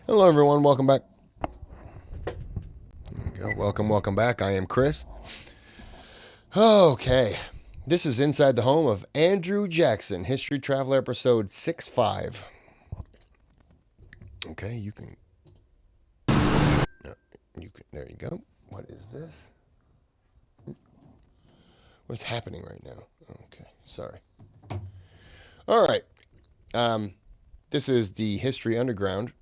Hello, everyone. Welcome back. There we go. Welcome back. I am Kris. Okay. This is inside the home of Andrew Jackson, History Traveler, episode 6-5. Okay, you can. There you go. What is this? What's happening right now? Okay, sorry. All right. This is the History Underground.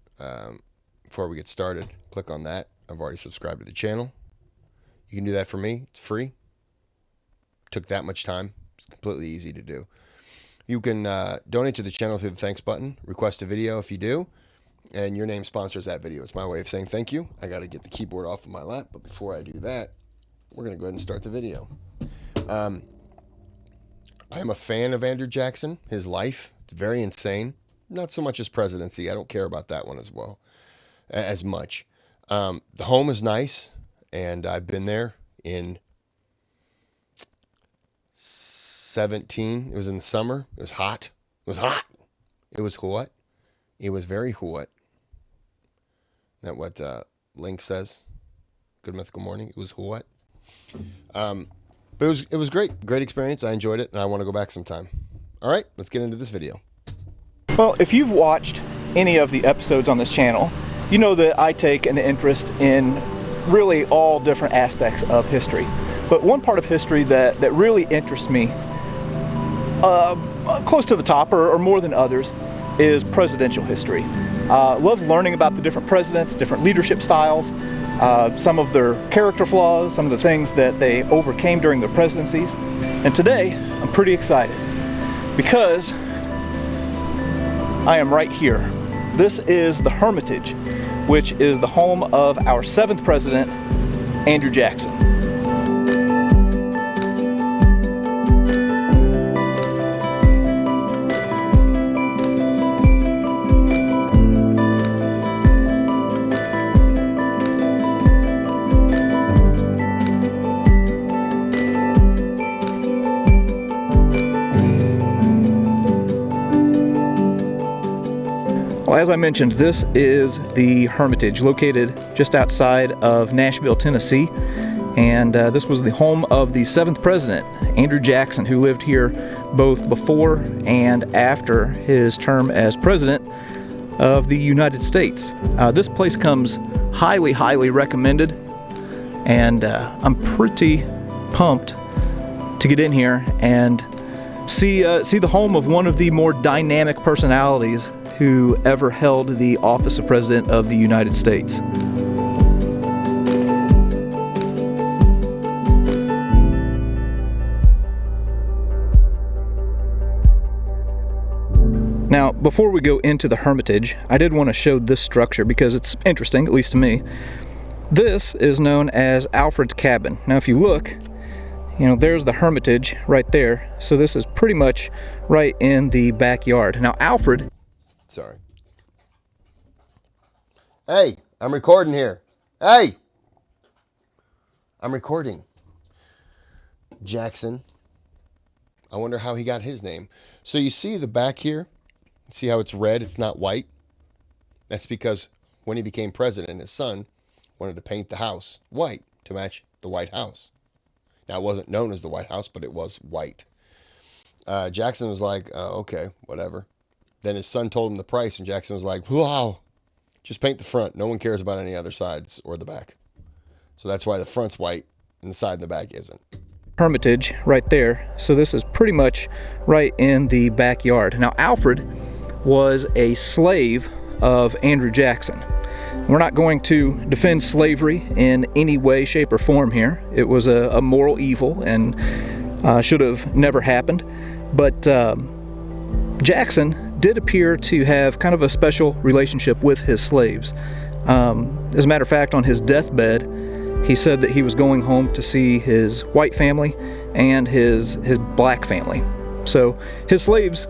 Before we get started, click on that. I've already subscribed to the channel. You can do that for me. It's free. Took that much time. It's completely easy to do. You can donate to the channel through the thanks button. Request a video if you do. And your name sponsors that video. It's my way of saying thank you. I got to get the keyboard off of my lap. But before I do that, we're going to go ahead and start the video. I am a fan of Andrew Jackson. His life, it's very insane. Not so much his presidency. I don't care about that one as much. The home is nice, and I've been there in 2017. It was in the summer. It was hot. It was hot. It was hot. It was very hot. Isn't that what Link says? Good Mythical Morning. It was hot. But it was great experience. I enjoyed it, and I want to go back sometime. All right, let's get into this video. Well, if you've watched any of the episodes on this channel, you know that I take an interest in really all different aspects of history. But one part of history that really interests me, close to the top or more than others, is presidential history. Love learning about the different presidents, different leadership styles, some of their character flaws, some of the things that they overcame during their presidencies. And today, I'm pretty excited because I am right here. This is the Hermitage, which is the home of our 7th president, Andrew Jackson. Well, as I mentioned, this is the Hermitage, located just outside of Nashville, Tennessee. And this was the home of the 7th president, Andrew Jackson, who lived here both before and after his term as president of the United States. This place comes highly recommended, and I'm pretty pumped to get in here and see the home of one of the more dynamic personalities who ever held the office of President of the United States. Now, before we go into the Hermitage, I did want to show this structure because it's interesting, at least to me. This is known as Alfred's cabin. Now, if you look, there's the Hermitage right there. So this is pretty much right in the backyard. Now, Alfred... Sorry. Hey, I'm recording here. Hey! I'm recording. Jackson. I wonder how he got his name. So you see the back here? See how it's red? It's not white? That's because when he became president, his son wanted to paint the house white to match the White House. Now, it wasn't known as the White House, but it was white. Jackson was like, okay, whatever. Then his son told him the price, and Jackson was like, wow, just paint the front. No one cares about any other sides or the back. So that's why the front's white and the side and the back isn't. Hermitage right there. So this is pretty much right in the backyard. Now, Alfred was a slave of Andrew Jackson. We're not going to defend slavery in any way, shape, or form here. It was a moral evil and should have never happened. But Jackson did appear to have kind of a special relationship with his slaves. As a matter of fact, on his deathbed, he said that he was going home to see his white family and his black family. So his slaves,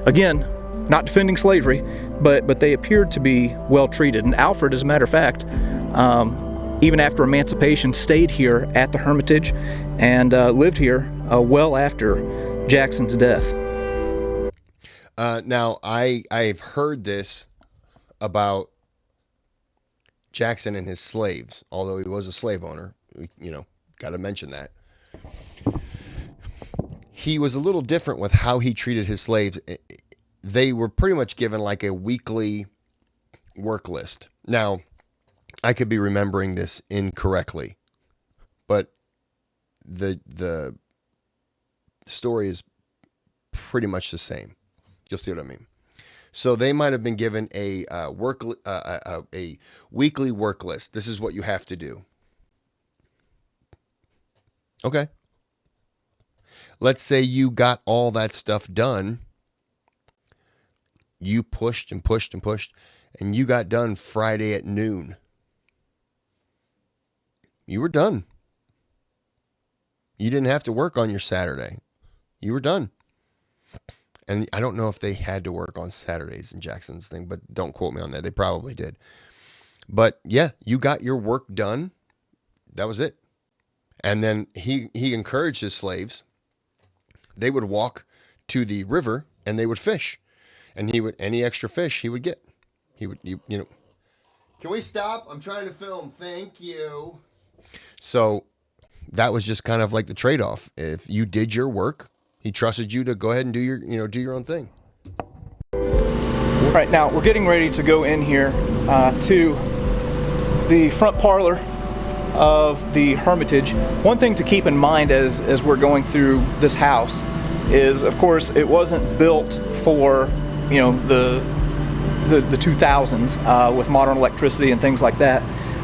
again, not defending slavery, but they appeared to be well treated. And Alfred, as a matter of fact, even after emancipation, stayed here at the Hermitage and lived here well after Jackson's death. Now, I've heard this about Jackson and his slaves, although he was a slave owner, got to mention that. He was a little different with how he treated his slaves. They were pretty much given like a weekly work list. Now, I could be remembering this incorrectly, but the story is pretty much the same. You'll see what I mean. So they might have been given a weekly work list. This is what you have to do. Okay. Let's say you got all that stuff done. You pushed and pushed and pushed, and you got done Friday at noon. You were done. You didn't have to work on your Saturday. You were done. And I don't know if they had to work on Saturdays in Jackson's thing, but don't quote me on that. They probably did. But yeah, you got your work done. That was it. And then he encouraged his slaves. They would walk to the river and they would fish. And any extra fish he would get. Can we stop? I'm trying to film. Thank you. So that was just kind of like the trade-off. If you did your work, he trusted you to go ahead and do your own thing. Right now, we're getting ready to go in here to the front parlor of the Hermitage. One thing to keep in mind as we're going through this house is, of course, it wasn't built for the 2000s with modern electricity and things like that.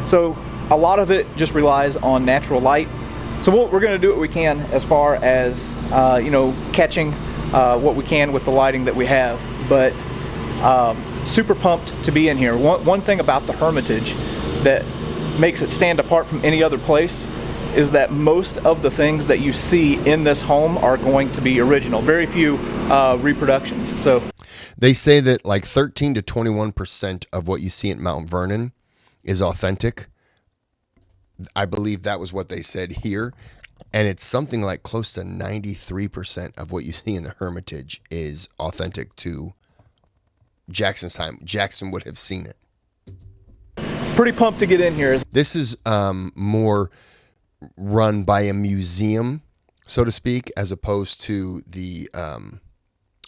So a lot of it just relies on natural light. So we're going to do what we can as far as catching what we can with the lighting that we have. But super pumped to be in here. One thing about the Hermitage that makes it stand apart from any other place is that most of the things that you see in this home are going to be original. Very few reproductions. So they say that like 13 to 21% of what you see at Mount Vernon is authentic. I believe that was what they said here. And it's something like close to 93% of what you see in the Hermitage is authentic to Jackson's time. Jackson would have seen it. Pretty pumped to get in here. This is more run by a museum, so to speak, as opposed to the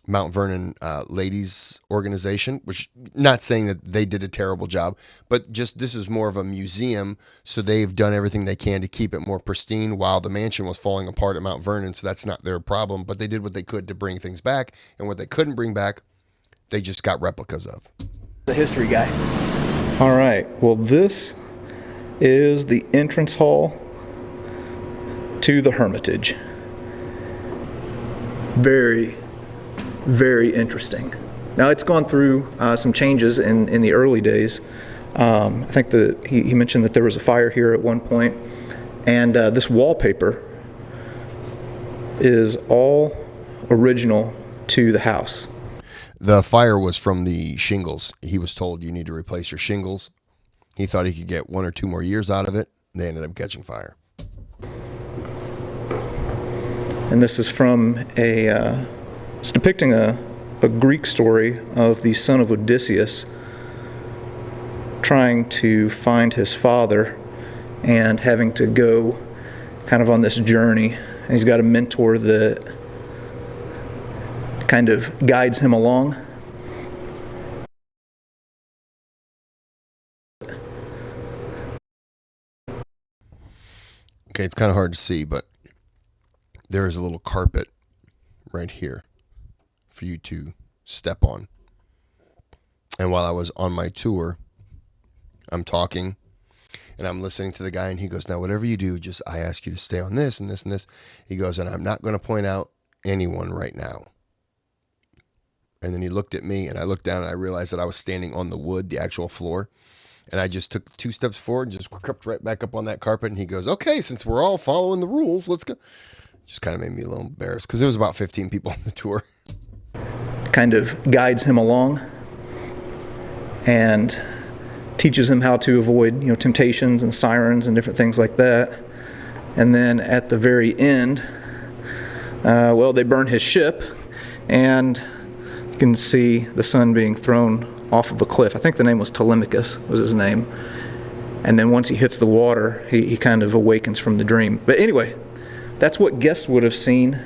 Mount Vernon Ladies Organization, which not saying that they did a terrible job, but just this is more of a museum, so they've done everything they can to keep it more pristine while the mansion was falling apart at Mount Vernon, so that's not their problem, but they did what they could to bring things back, and what they couldn't bring back, they just got replicas of. The history guy. All right, well, this is the entrance hall to the Hermitage. Very, very interesting. Now, it's gone through some changes in the early days. I think that he mentioned that there was a fire here at one point, and this wallpaper is all original to the house. The fire was from the shingles. He was told you need to replace your shingles. He thought he could get 1 or 2 more years out of it. They ended up catching fire. And this is from it's depicting a Greek story of the son of Odysseus trying to find his father and having to go kind of on this journey. And he's got a mentor that kind of guides him along. Okay, it's kind of hard to see, but there is a little carpet right here for you to step on. And while I was on my tour, I'm talking and I'm listening to the guy, and he goes, now whatever you do, just I ask you to stay on this and this and this. He goes, and I'm not going to point out anyone right now. And then he looked at me, and I looked down, and I realized that I was standing on the wood, the actual floor. And I just took 2 steps forward and just crept right back up on that carpet. And he goes, okay, since we're all following the rules, let's go. Just kind of made me a little embarrassed because there was about 15 people on the tour. Kind of guides him along and teaches him how to avoid, temptations and sirens and different things like that. And then at the very end, they burn his ship, and you can see the son being thrown off of a cliff. I think the name was Telemachus was his name. And then once he hits the water, he kind of awakens from the dream. But anyway, that's what guests would have seen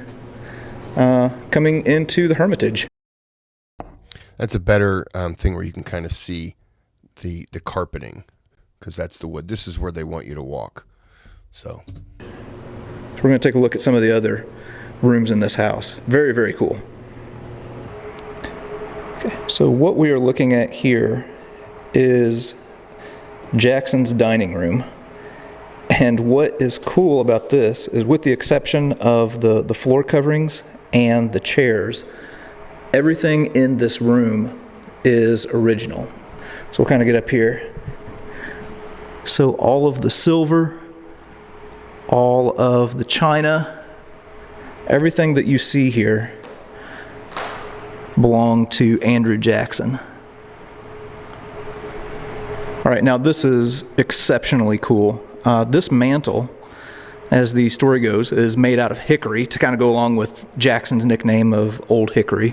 coming into the Hermitage. That's a better thing where you can kind of see the carpeting, because that's the wood. This is where they want you to walk. So we're going to take a look at some of the other rooms in this house. Very, very cool. Okay, so what we are looking at here is Jackson's dining room. And what is cool about this is, with the exception of the floor coverings and the chairs, everything in this room is original. So we'll kind of get up here. So all of the silver, all of the china, everything that you see here belonged to Andrew Jackson. All right, now this is exceptionally cool. This mantle, as the story goes, is made out of hickory to kind of go along with Jackson's nickname of Old Hickory.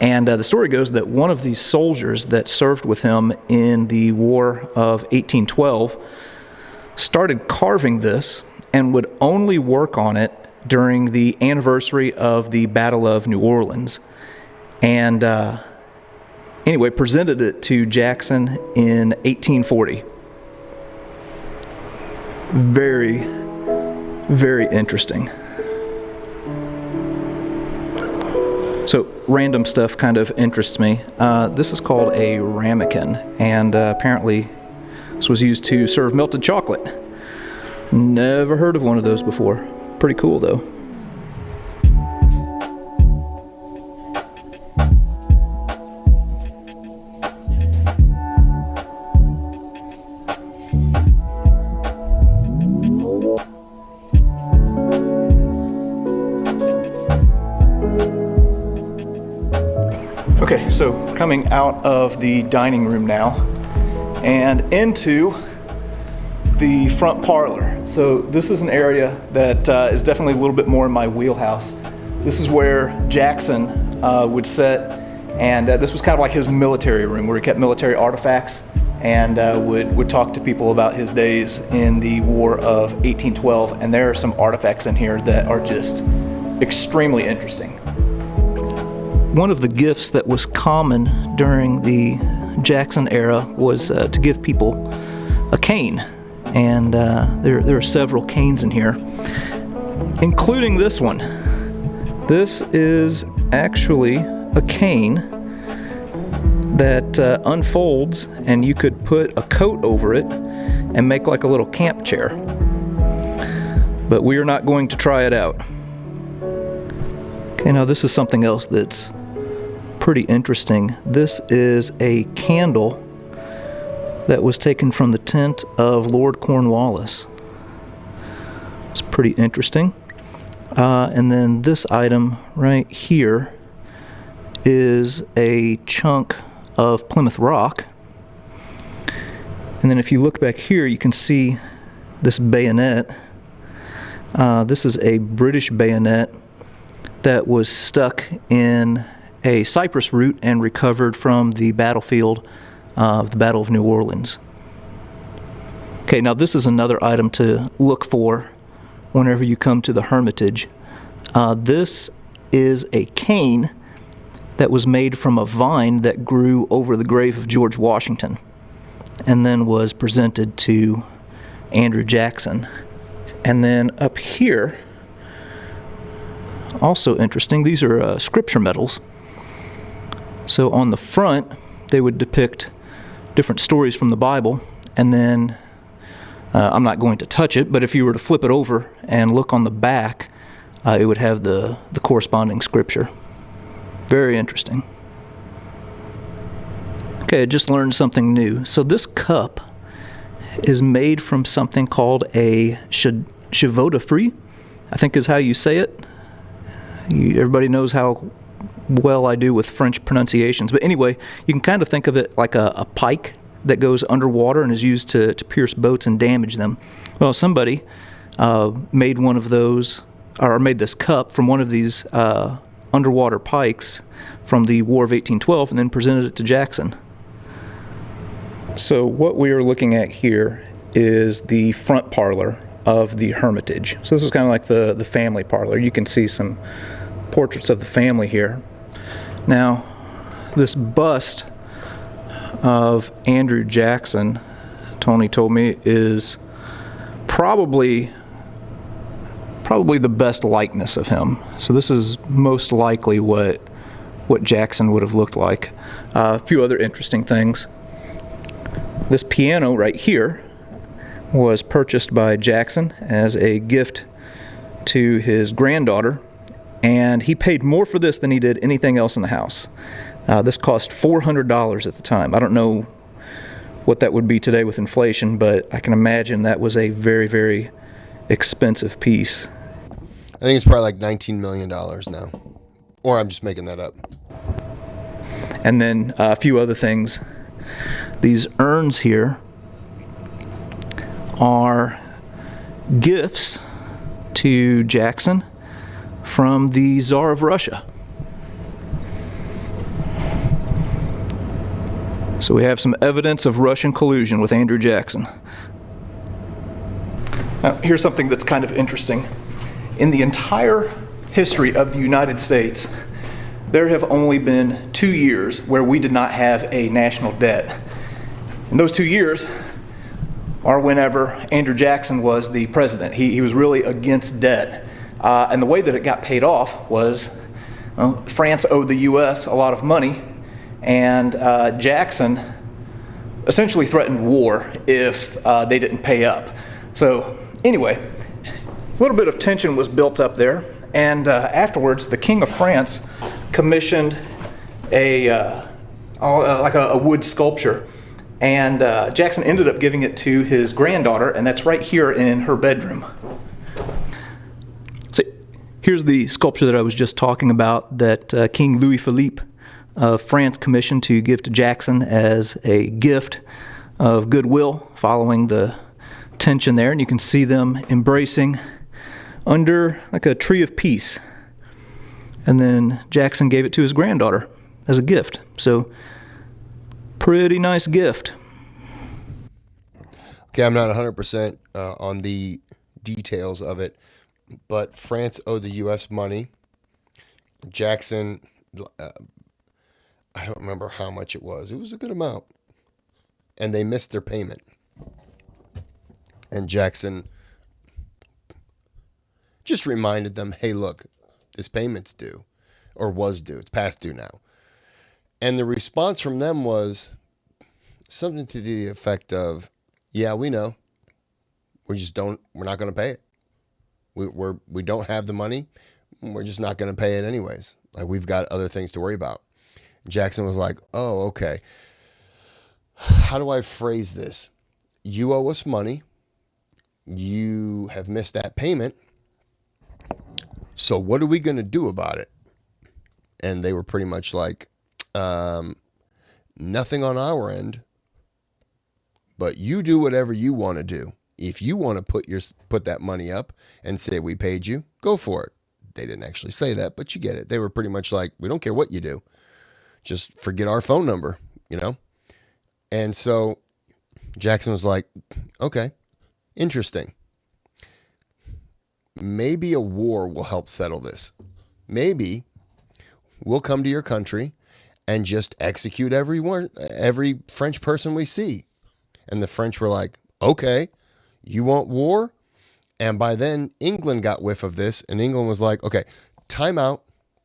And the story goes that one of these soldiers that served with him in the War of 1812 started carving this and would only work on it during the anniversary of the Battle of New Orleans. And anyway, presented it to Jackson in 1840. Very, very interesting. So random stuff kind of interests me. This is called a ramekin, and apparently this was used to serve melted chocolate. Never heard of one of those before. Pretty cool though. Okay, so coming out of the dining room now and into the front parlor. So this is an area that is definitely a little bit more in my wheelhouse. This is where Jackson would sit, and this was kind of like his military room where he kept military artifacts and would talk to people about his days in the War of 1812. And there are some artifacts in here that are just extremely interesting. One of the gifts that was common during the Jackson era was to give people a cane. And there are several canes in here, including this one. This is actually a cane that unfolds, and you could put a coat over it and make like a little camp chair. But we are not going to try it out. Okay, now this is something else that's pretty interesting. This is a candle that was taken from the tent of Lord Cornwallis. It's pretty interesting. And then this item right here is a chunk of Plymouth Rock. And then if you look back here, you can see this bayonet. This is a British bayonet that was stuck in a cypress root and recovered from the battlefield of the Battle of New Orleans. Okay, now this is another item to look for whenever you come to the Hermitage. This is a cane that was made from a vine that grew over the grave of George Washington and then was presented to Andrew Jackson. And then up here, also interesting, these are scripture medals. So on the front, they would depict different stories from the Bible, and then I'm not going to touch it, but if you were to flip it over and look on the back, it would have the corresponding scripture. Very interesting. Okay, I just learned something new. So this cup is made from something called a chevaude, I think is how you say it. Everybody knows how well I do with French pronunciations. But anyway, you can kind of think of it like a pike that goes underwater and is used to pierce boats and damage them. Well, somebody made one of those, or made this cup from one of these underwater pikes from the War of 1812 and then presented it to Jackson. So what we are looking at here is the front parlor of the Hermitage. So this was kind of like the family parlor. You can see some portraits of the family here. Now, this bust of Andrew Jackson, Tony told me, is probably the best likeness of him. So this is most likely what Jackson would have looked like. A few other interesting things. This piano right here was purchased by Jackson as a gift to his granddaughter, and he paid more for this than he did anything else in the house. This cost $400 at the time. I don't know what that would be today with inflation, but I can imagine that was a very, very expensive piece. I think it's probably like $19 million now. Or I'm just making that up. And then a few other things. These urns here are gifts to Jackson from the Tsar of Russia. So we have some evidence of Russian collusion with Andrew Jackson. Now, here's something that's kind of interesting. In the entire history of the United States, there have only been 2 years where we did not have a national debt. And those 2 years are whenever Andrew Jackson was the president. He was really against debt. And the way that it got paid off was, well, France owed the U.S. a lot of money, and Jackson essentially threatened war if they didn't pay up. So anyway, a little bit of tension was built up there, and afterwards the King of France commissioned a wood sculpture, and Jackson ended up giving it to his granddaughter, and that's right here in her bedroom. So here's the sculpture that I was just talking about that King Louis Philippe of France commissioned to give to Jackson as a gift of goodwill following the tension there, and you can see them embracing under like a tree of peace. And then Jackson gave it to his granddaughter as a gift. So pretty nice gift. Okay, I'm not 100% on the details of it, but France owed the U.S. money. Jackson, I don't remember how much it was. It was a good amount. And they missed their payment. And Jackson just reminded them, hey, look, this payment's due, or was due. It's past due now. And the response from them was something to the effect of, yeah, we know. We're not going to pay it. We don't have the money. We're just not going to pay it anyways. Like, we've got other things to worry about. Jackson was like, oh, okay. How do I phrase this? You owe us money. You have missed that payment. So what are we going to do about it? And they were pretty much like, nothing on our end, but you do whatever you want to do. If you want to put that money up and say we paid you, go for it. They didn't actually say that, but you get it. They were pretty much like, we don't care what you do. Just forget our phone number, you know? And so Jackson was like, okay, interesting. Maybe a war will help settle this. Maybe we'll come to your country and just execute every French person we see. And the French were like, okay, you want war? And by then, England got whiff of this, and England was like, okay, time out.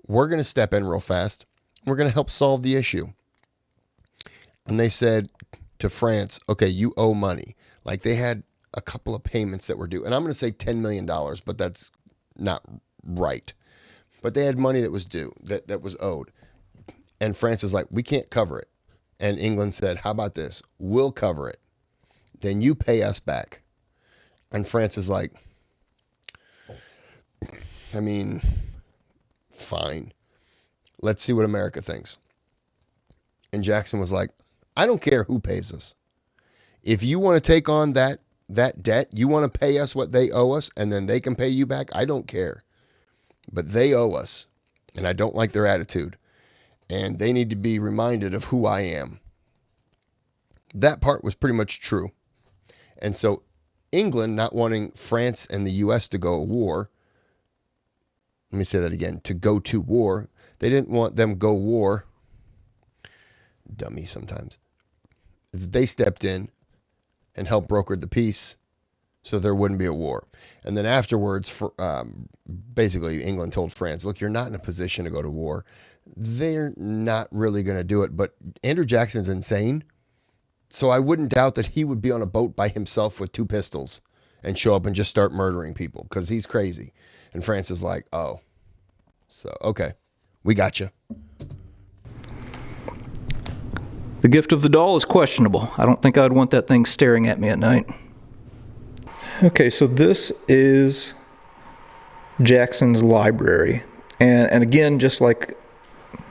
We're going to step in real fast. We're going to help solve the issue. And they said to France, okay, you owe money. Like, they had a couple of payments that were due. And I'm going to say $10 million, but that's not right. But they had money that was due, that was owed. And France is like, we can't cover it. And England said, how about this? We'll cover it. Then you pay us back. And France is like, I mean, fine. Let's see what America thinks. And Jackson was like, I don't care who pays us. If you want to take on that debt, you want to pay us what they owe us, and then they can pay you back, I don't care. But they owe us, and I don't like their attitude. And they need to be reminded of who I am. That part was pretty much true. And so England not wanting France and the U.S. to go to war. Let me say that again. To go to war. They didn't want them go war. Dummy sometimes. They stepped in and helped broker the peace so there wouldn't be a war. And then afterwards, basically, England told France, look, you're not in a position to go to war. They're not really going to do it. But Andrew Jackson's insane. So I wouldn't doubt that he would be on a boat by himself with 2 pistols and show up and just start murdering people because he's crazy. And France is like, oh. So, okay, we got you. The gift of the doll is questionable. I don't think I'd want that thing staring at me at night. Okay, so this is Jackson's library. And again, just like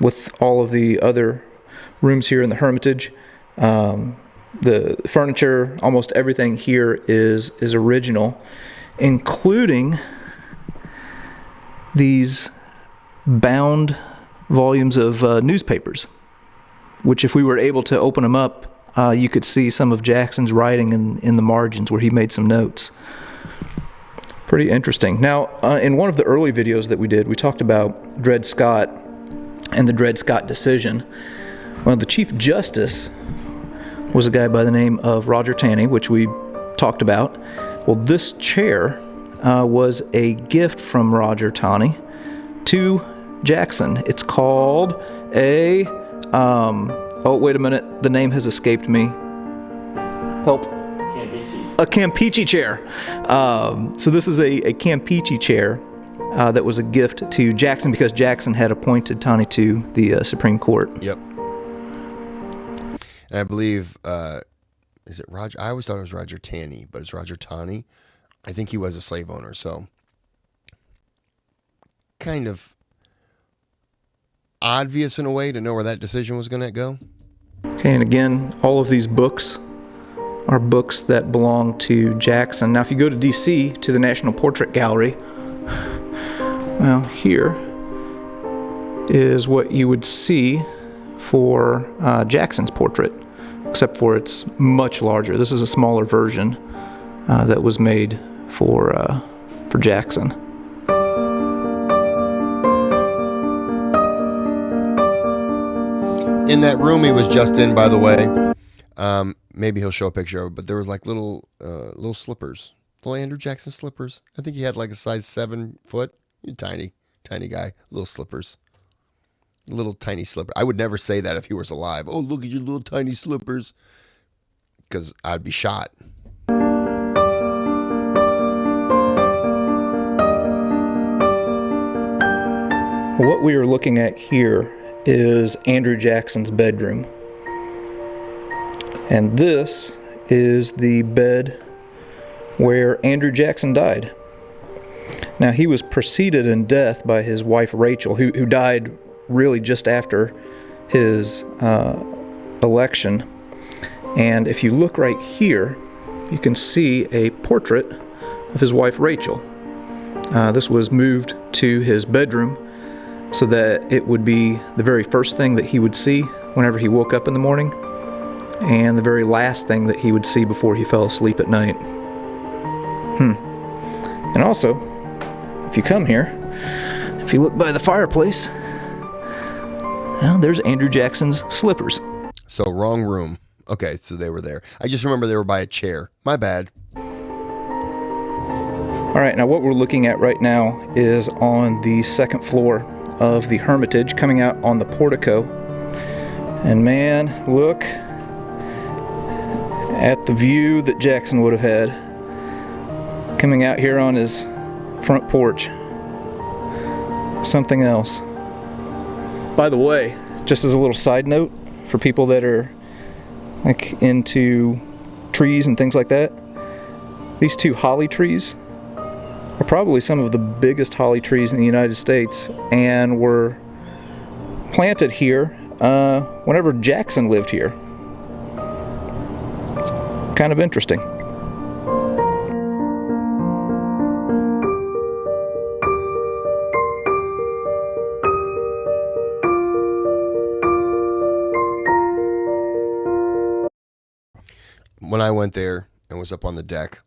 with all of the other rooms here in the Hermitage, the furniture, almost everything here is original, including these bound volumes of newspapers, which if we were able to open them up, you could see some of Jackson's writing in the margins where he made some notes. Pretty interesting. Now, in one of the early videos that we did, we talked about Dred Scott and the Dred Scott decision. Well, the Chief Justice was a guy by the name of Roger Taney, which we talked about. Well, this chair was a gift from Roger Taney to Jackson. It's called a, oh, wait a minute, the name has escaped me. Help. A Campeche chair. So this is a Campeche chair that was a gift to Jackson because Jackson had appointed Taney to the Supreme Court. Yep. And I believe, is it Roger? I always thought it was Roger Taney, but it's Roger Taney. I think he was a slave owner, so kind of obvious in a way to know where that decision was going to go. Okay, and again, all of these books are books that belong to Jackson. Now, if you go to D.C., to the National Portrait Gallery, well, here is what you would see for Jackson's portrait, except for it's much larger. This is a smaller version that was made for Jackson. In that room he was just in, by the way, maybe he'll show a picture of it, but there was like little slippers, little Andrew Jackson slippers. I think he had like a size 7 foot, tiny guy, little slippers. Little tiny slipper. I would never say that if he was alive. Oh, look at your little tiny slippers. Because I'd be shot. What we are looking at here is Andrew Jackson's bedroom. And this is the bed where Andrew Jackson died. Now, he was preceded in death by his wife Rachel, who died really just after his election. And if you look right here, you can see a portrait of his wife Rachel. This was moved to his bedroom so that it would be the very first thing that he would see whenever he woke up in the morning, and the very last thing that he would see before he fell asleep at night. And also, if you come here, if you look by the fireplace, well, there's Andrew Jackson's slippers. So wrong room. Okay, so they were there. I just remember they were by a chair. My bad. All right, now what we're looking at right now is on the second floor of the Hermitage, coming out on the portico. And man, look at the view that Jackson would have had coming out here on his front porch. Something else. By the way, just as a little side note for people that are like into trees and things like that, these 2 holly trees are probably some of the biggest holly trees in the United States, and were planted here whenever Jackson lived here. Kind of interesting. When I went there and was up on the deck,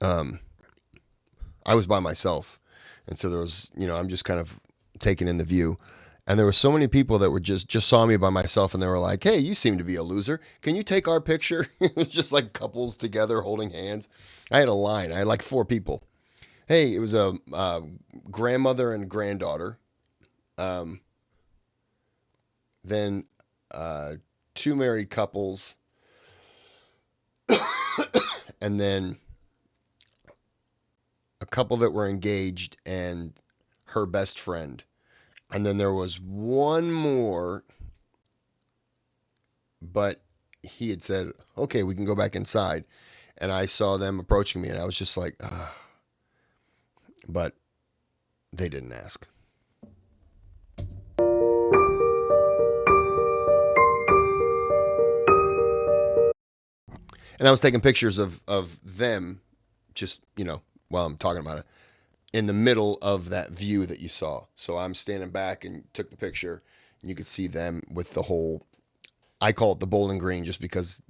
I was by myself. And so there was, I'm just kind of taking in the view. And there were so many people that were just saw me by myself, and they were like, "Hey, you seem to be a loser. Can you take our picture?" It was just like couples together holding hands. I had a line. I had like 4 people. Hey, it was a grandmother and granddaughter. Then 2 married couples. And then a couple that were engaged and her best friend. And then there was one more, but he had said, "Okay, we can go back inside." And I saw them approaching me, and I was just like, "Ah." But they didn't ask. And I was taking pictures of them just, while I'm talking about it, in the middle of that view that you saw. So I'm standing back and took the picture, and you could see them with the whole, I call it the Bowling Green just because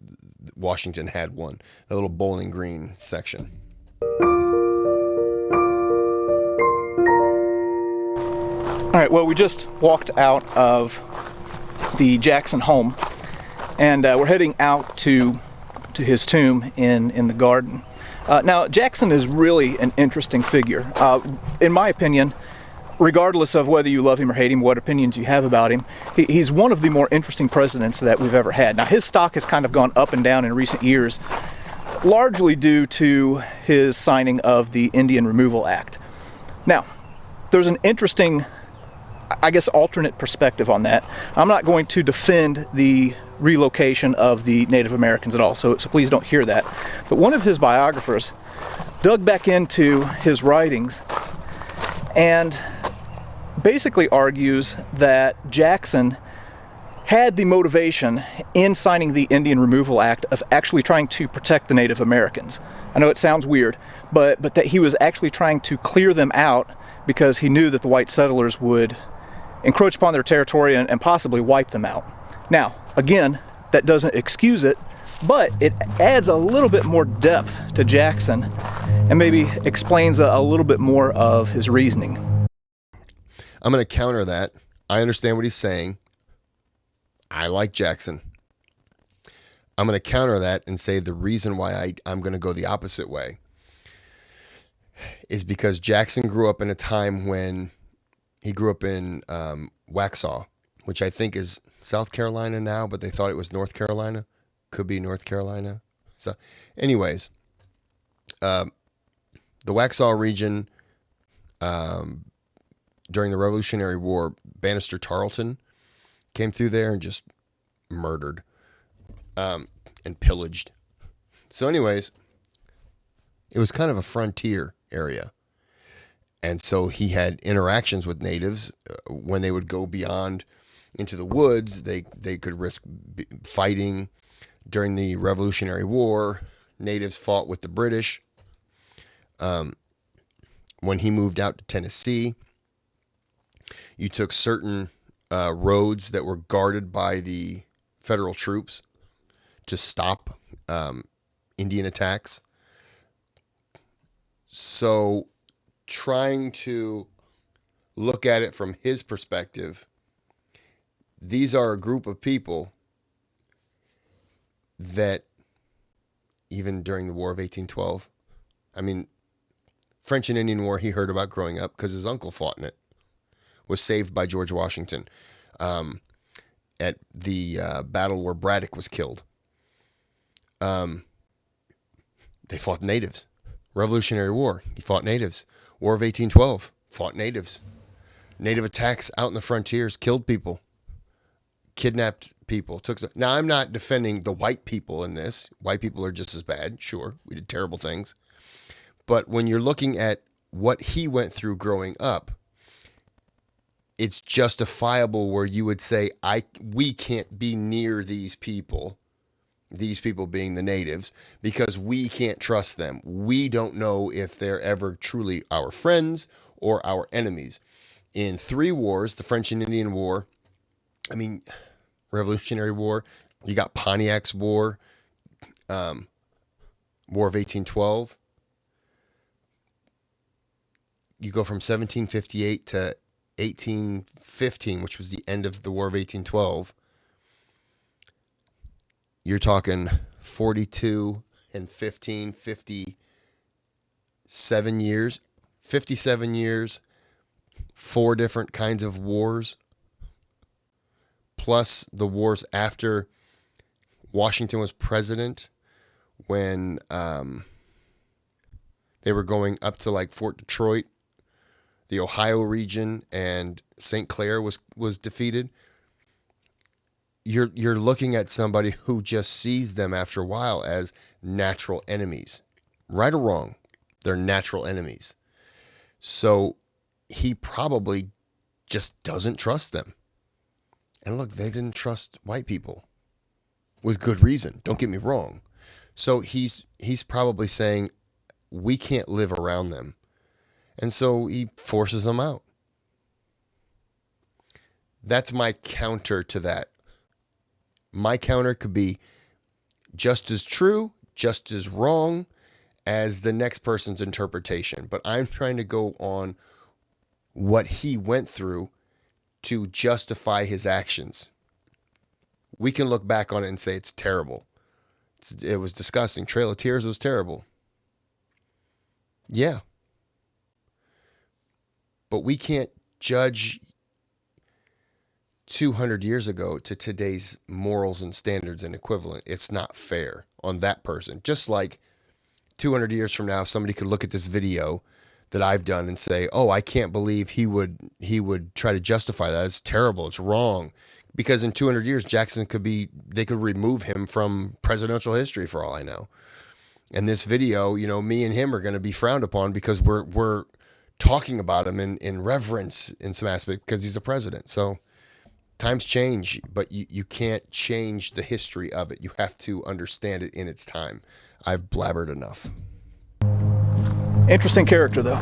Washington had one, the little Bowling Green section. All right, well, we just walked out of the Jackson home, and we're heading out to his tomb in the garden. Now, Jackson is really an interesting figure. In my opinion, regardless of whether you love him or hate him, what opinions you have about him, he's one of the more interesting presidents that we've ever had. Now, his stock has kind of gone up and down in recent years, largely due to his signing of the Indian Removal Act. Now, there's an interesting, I guess, alternate perspective on that. I'm not going to defend the relocation of the Native Americans at all, so please don't hear that. But one of his biographers dug back into his writings and basically argues that Jackson had the motivation in signing the Indian Removal Act of actually trying to protect the Native Americans. I know it sounds weird, but that he was actually trying to clear them out because he knew that the white settlers would encroach upon their territory and possibly wipe them out. Now, again, that doesn't excuse it, but it adds a little bit more depth to Jackson and maybe explains a little bit more of his reasoning. I'm going to counter that. I understand what he's saying. I like Jackson. I'm going to counter that and say the reason why I'm going to go the opposite way is because Jackson grew up in a time when he grew up in Waxhaw, which I think is South Carolina now, but they thought it was North Carolina. Could be North Carolina. So, anyways, the Waxhaw region during the Revolutionary War, Bannister Tarleton came through there and just murdered and pillaged. So, anyways, it was kind of a frontier area. And so he had interactions with natives when they would go beyond into the woods. They could risk fighting. During the Revolutionary War, natives fought with the British. When he moved out to Tennessee, you took certain roads that were guarded by the federal troops to stop Indian attacks. So trying to look at it from his perspective, these are a group of people that even during the War of 1812, I mean, French and Indian War he heard about growing up because his uncle fought in it, was saved by George Washington at the battle where Braddock was killed. They fought natives. Revolutionary War, he fought natives. War of 1812, fought natives. Native attacks out in the frontiers, killed people, kidnapped people. Now, I'm not defending the white people in this. White people are just as bad. Sure, we did terrible things. But when you're looking at what he went through growing up, it's justifiable where you would say, we can't be near these people being the natives, because we can't trust them. We don't know if they're ever truly our friends or our enemies. In 3 wars, the French and Indian War, Revolutionary War, you got Pontiac's War, War of 1812. you go from 1758 to 1815, which was the end of the War of 1812. You're talking 42 and 15, 57 years. 57 years, 4 different kinds of wars, plus the wars after Washington was president, when they were going up to like Fort Detroit, the Ohio region, and St. Clair was defeated. You're looking at somebody who just sees them after a while as natural enemies. Right or wrong, they're natural enemies. So he probably just doesn't trust them. And look, they didn't trust white people with good reason. Don't get me wrong. So he's probably saying, we can't live around them. And so he forces them out. That's my counter to that. My counter could be just as true, just as wrong as the next person's interpretation. But I'm trying to go on what he went through to justify his actions. We can look back on it and say it's terrible. It was disgusting. Trail of Tears was terrible. Yeah. But we can't judge 200 years ago to today's morals and standards and equivalent. It's not fair on that person. Just like 200 years from now, somebody could look at this video that I've done and say, oh, I can't believe he would try to justify that. It's terrible. It's wrong. Because in 200 years, Jackson they could remove him from presidential history for all I know. And this video, me and him are going to be frowned upon because we're talking about him in reverence in some aspect because he's a president. So times change, but you can't change the history of it. You have to understand it in its time. I've blabbered enough. Interesting character, though.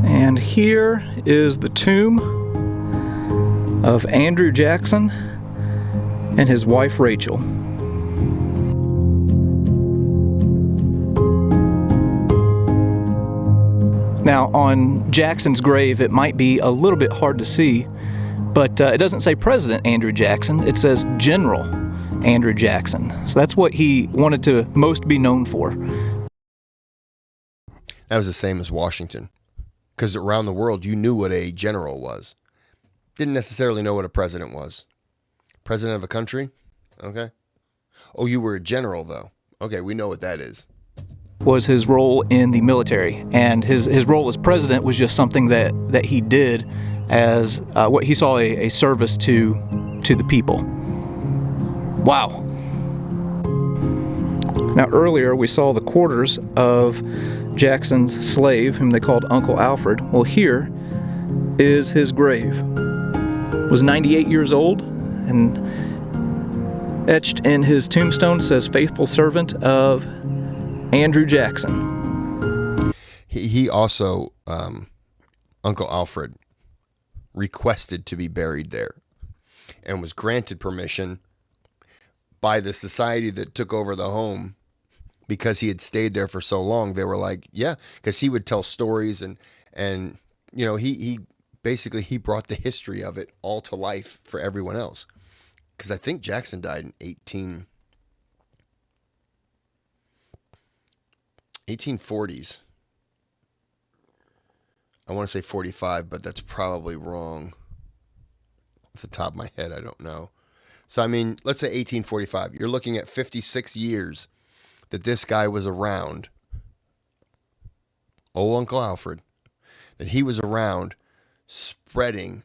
And here is the tomb of Andrew Jackson and his wife Rachel. Now, on Jackson's grave, it might be a little bit hard to see, but it doesn't say President Andrew Jackson. It says General Andrew Jackson. So that's what he wanted to most be known for. That was the same as Washington, because around the world, you knew what a general was. Didn't necessarily know what a president was. President of a country? Okay. Oh, you were a general, though. Okay, we know what that is. Was his role in the military, and his role as president was just something that he did as what he saw a service to the people. Wow. Now earlier we saw the quarters of Jackson's slave, whom they called Uncle Alfred. Well, here is his grave. Was 98 years old, and etched in his tombstone says, faithful servant of Andrew Jackson. He also, Uncle Alfred, requested to be buried there and was granted permission by the society that took over the home because he had stayed there for so long. They were like, yeah, because he would tell stories and he basically he brought the history of it all to life for everyone else. Because I think Jackson died in 1840s. I want to say 45, but that's probably wrong. Off the top of my head, I don't know. So, I mean, let's say 1845. You're looking at 56 years that this guy was around. Old Uncle Alfred. That he was around spreading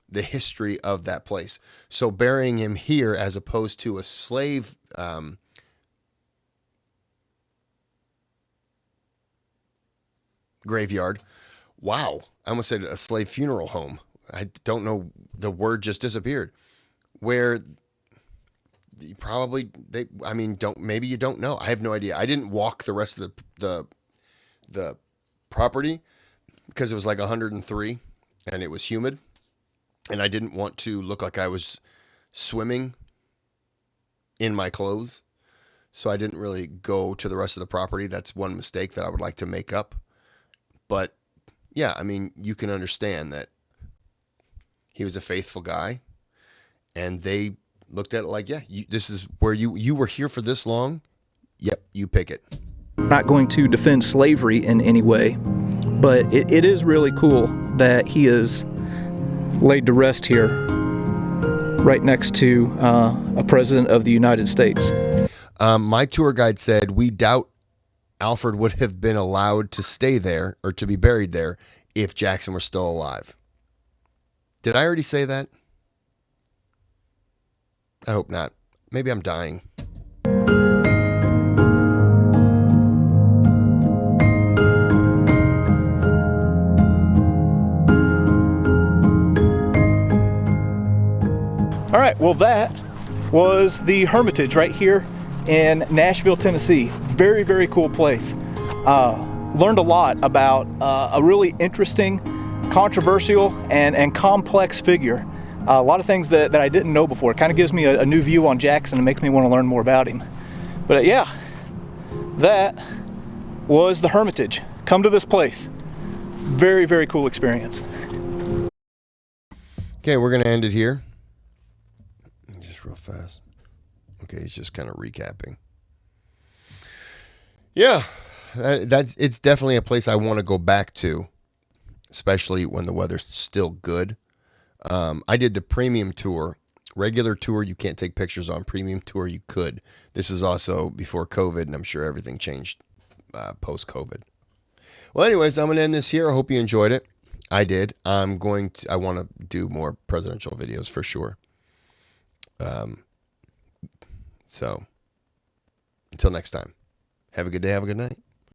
the history of that place. So burying him here as opposed to a slave graveyard. Wow. I almost said a slave funeral home. I don't know. The word just disappeared. Where you probably, maybe you don't know. I have no idea. I didn't walk the rest of the property because it was like 103 and it was humid. And I didn't want to look like I was swimming in my clothes. So I didn't really go to the rest of the property. That's one mistake that I would like to make up. But yeah, I mean, you can understand that he was a faithful guy, and they looked at it like, yeah, this is where you were here for this long. Yep, you pick it. Not going to defend slavery in any way, but it is really cool that he is laid to rest here right next to a president of the United States. My tour guide said, we doubt Alfred would have been allowed to stay there or to be buried there if Jackson were still alive. Did I already say that? I hope not. Maybe I'm dying. All right, well, that was the Hermitage right here in Nashville, Tennessee. Very, very cool place. Learned a lot about a really interesting, controversial, and complex figure. A lot of things that I didn't know before. It kind of gives me a new view on Jackson and makes me want to learn more about him. But yeah, that was the Hermitage. Come to this place. Very, very cool experience. Okay, we're going to end it here. Just real fast. Okay, he's just kind of recapping. Yeah, it's definitely a place I want to go back to, especially when the weather's still good. I did the premium tour. Regular tour, you can't take pictures on. Premium tour, you could. This is also before COVID, and I'm sure everything changed post-COVID. Well, anyways, I'm going to end this here. I hope you enjoyed it. I did. I want to do more presidential videos for sure. So, until next time, have a good day, have a good night.